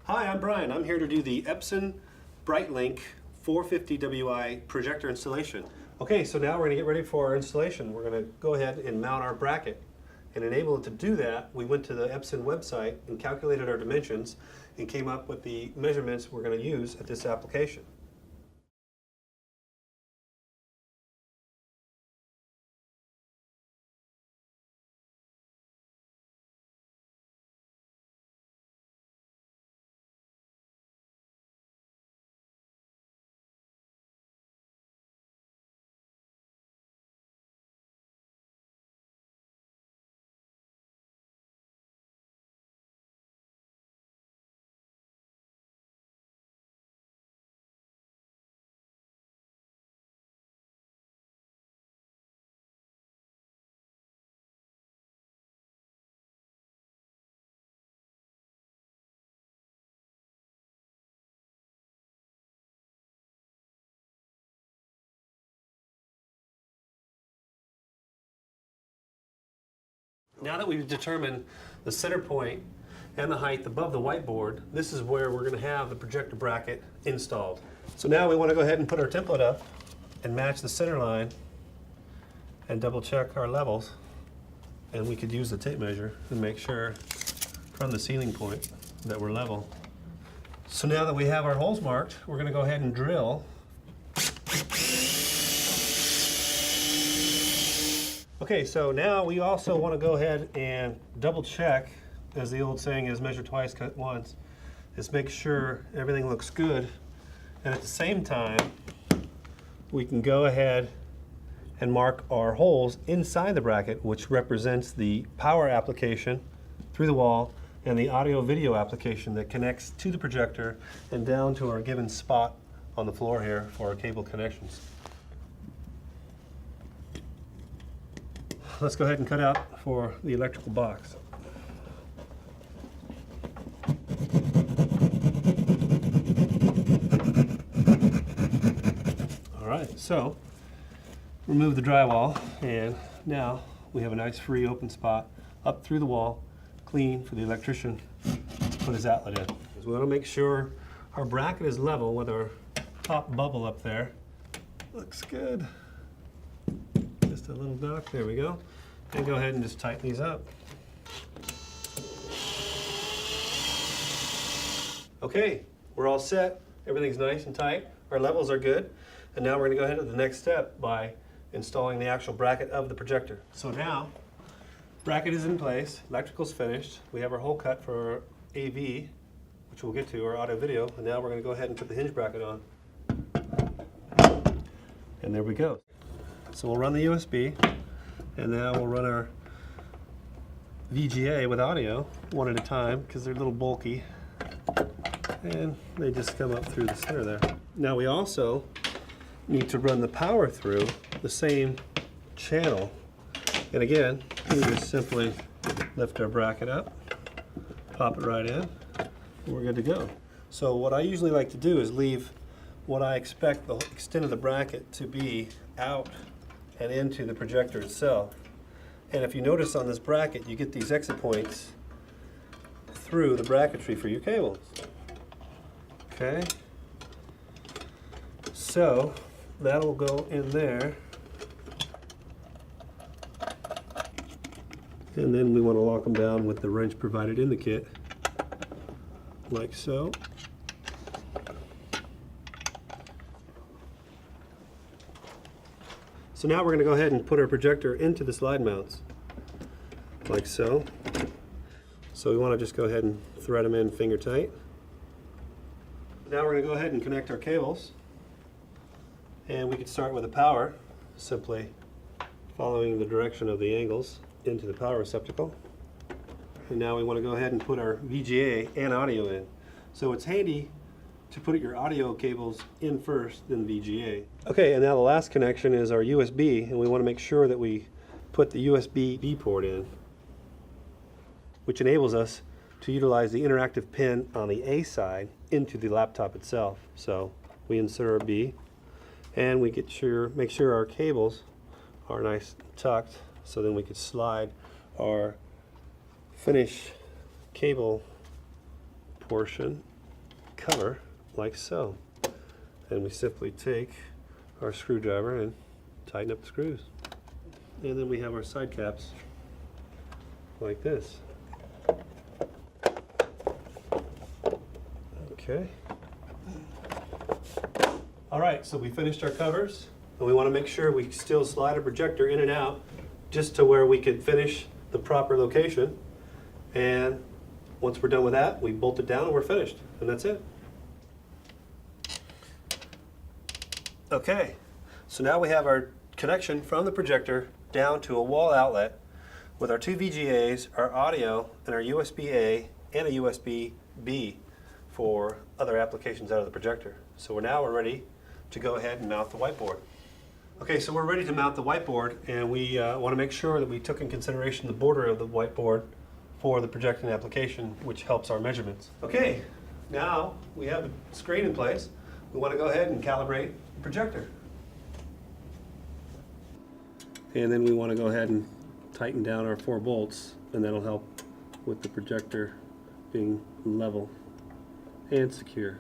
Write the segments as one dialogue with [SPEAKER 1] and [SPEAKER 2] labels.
[SPEAKER 1] Hi, I'm Brian. I'm here to do the Epson BrightLink 450 WI projector installation. Okay, so now we're going to get ready for our installation. We're going to go ahead and mount our bracket. And enable it to do that, we went to the Epson website and calculated our dimensions and came up with the measurements we're going to use at this application. Now that we've determined the center point and the height above the whiteboard, this is where we're going to have the projector bracket installed. So now we want to go ahead and put our template up and match the center line and double check our levels. And we could use the tape measure and make sure from the ceiling point that we're level. So now that we have our holes marked, we're going to go ahead and drill. Okay, so now we also want to go ahead and double check, as the old saying is, measure twice, cut once. Just make sure everything looks good. And at the same time, we can go ahead and mark our holes inside the bracket, which represents the power application through the wall and the audio-video application that connects to the projector and down to our given spot on the floor here for our cable connections. Let's go ahead and cut out for the electrical box. All right, so remove the drywall, and now we have a nice free open spot up through the wall, clean for the electrician to put his outlet in. We want to make sure our bracket is level with our top bubble up there. Looks good. Just a little knock, there we go. And go ahead and just tighten these up. Okay, we're all set. Everything's nice and tight. Our levels are good. And now we're gonna go ahead to the next step by installing the actual bracket of the projector. So now, bracket is in place, electrical's finished. We have our hole cut for our AV, which we'll get to, our audio video. And now we're gonna go ahead and put the hinge bracket on. And there we go. So we'll run the USB, and now we'll run our VGA with audio one at a time because they're a little bulky, and they just come up through the center there. Now we also need to run the power through the same channel, and again we just simply lift our bracket up, pop it right in, and we're good to go. So what I usually like to do is leave what I expect the extent of the bracket to be out and into the projector itself. And if you notice on this bracket, you get these exit points through the bracketry for your cables. Okay, so that'll go in there, and then we want to lock them down with the wrench provided in the kit, like so. So now we're going to go ahead and put our projector into the slide mounts, like so. So we want to just go ahead and thread them in finger tight. Now we're going to go ahead and connect our cables. And we can start with the power, simply following the direction of the angles into the power receptacle. And now we want to go ahead and put our VGA and audio in. So it's handy to put your audio cables in first, then VGA. Okay, and now the last connection is our USB, and we want to make sure that we put the USB-B port in, which enables us to utilize the interactive pin on the A side into the laptop itself. So we insert our B, and we make sure our cables are nice and tucked, so then we could slide our finish cable portion cover like so. And we simply take our screwdriver and tighten up the screws. And then we have our side caps like this. Okay. All right, so we finished our covers, and we want to make sure we still slide a projector in and out just to where we could finish the proper location. And once we're done with that, we bolt it down and we're finished, and that's it. Okay, so now we have our connection from the projector down to a wall outlet with our two VGAs, our audio, and our USB-A and a USB-B for other applications out of the projector. So we're ready to go ahead and mount the whiteboard. Okay, so we're ready to mount the whiteboard, and we want to make sure that we took in consideration the border of the whiteboard for the projecting application, which helps our measurements. Okay, now we have the screen in place. We want to go ahead and calibrate the projector. And then we want to go ahead and tighten down our 4 bolts, and that'll help with the projector being level and secure.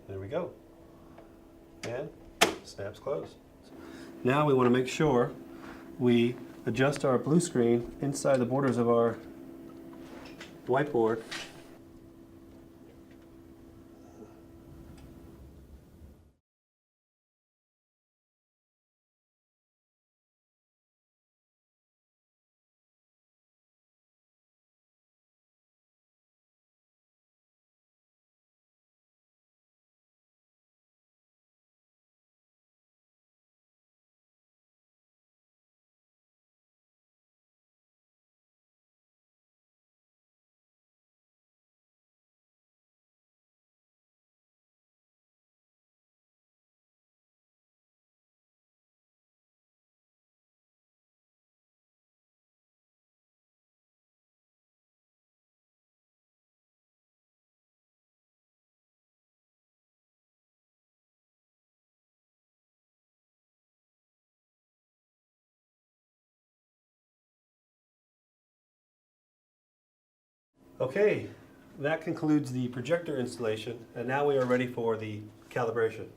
[SPEAKER 1] There we go. And snaps closed. Now we want to make sure we adjust our blue screen inside the borders of our whiteboard. Okay, that concludes the projector installation, and now we are ready for the calibration.